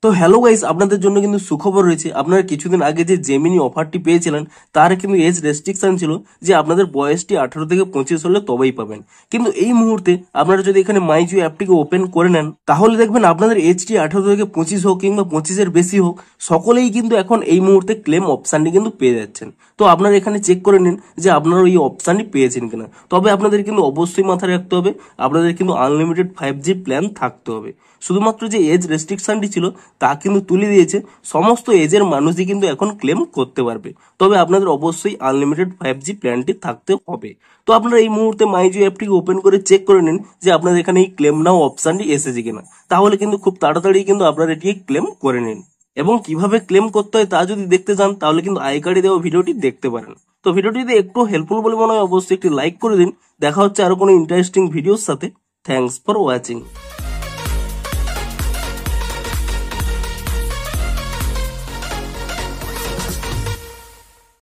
তো hello guys, আপনাদের জন্য কিন্তু সুখবর রয়েছে। আপনারা কিছুদিন আগে যে জেমিনি অফারটি পেয়েছিলেন তার কিন্তু এজ রেস্ট্রিকশন ছিল যে আপনাদের বয়সটি 18 থেকে 25 হলে তবেই পাবেন। কিন্তু এই মুহূর্তে আপনারা যদি এখানে মাই জিও অ্যাপটিকে ওপেন করে নেন তাহলে দেখবেন আপনাদের এজটি 18 থেকে 25 হোক কিংবা 25-এর বেশি হোক, সকলেই কিন্তু এখন এই মুহূর্তে ক্লেম অপশানটি কিন্তু পেয়ে যাচ্ছেন। তো আপনারা এখানে চেক করে নিন যে আপনারা এই অপশানটি পেয়েছেন কিনা। তবে আপনাদের কিন্তু অবশ্যই মাথায় রাখতে হবে আপনাদের কিন্তু আনলিমিটেড 5G প্ল্যান থাকতে হবে। শুধুমাত্র যে এজ রেস্ট্রিকশনটি ছিল তা কিন্তু তুলে দিয়েছে, সমস্ত এজের মানুষই কিন্তু এখন ক্লেম করতে পারবে। তবে আপনাদের অবশ্যই আনলিমিটেড 5G প্ল্যানটি থাকতে হবে। তো আপনারা এই মুহূর্তে মাই জিও অ্যাপটিকে ওপেন করে চেক করে নিন যে আপনাদের এখানে এই ক্লেম নাও অপশনটি এসেছে কিনা। তাহলে কিন্তু খুব তাড়াতাড়ি কিন্তু আপনারা এটিকে ক্লেম করে নিন। এবং কিভাবে ক্লেম করতে হয় তা যদি দেখতে চান তাহলে কিন্তু আই কার্ডে দেওয়া ভিডিওটি দেখতে পারেন। তো ভিডিওটি যদি একটু হেল্পফুল বলে মনে হয় অবশ্যই একটি লাইক করে দিন। দেখা হচ্ছে আরো কোনো ইন্টারেস্টিং ভিডিওর সাথে। Thanks for watching.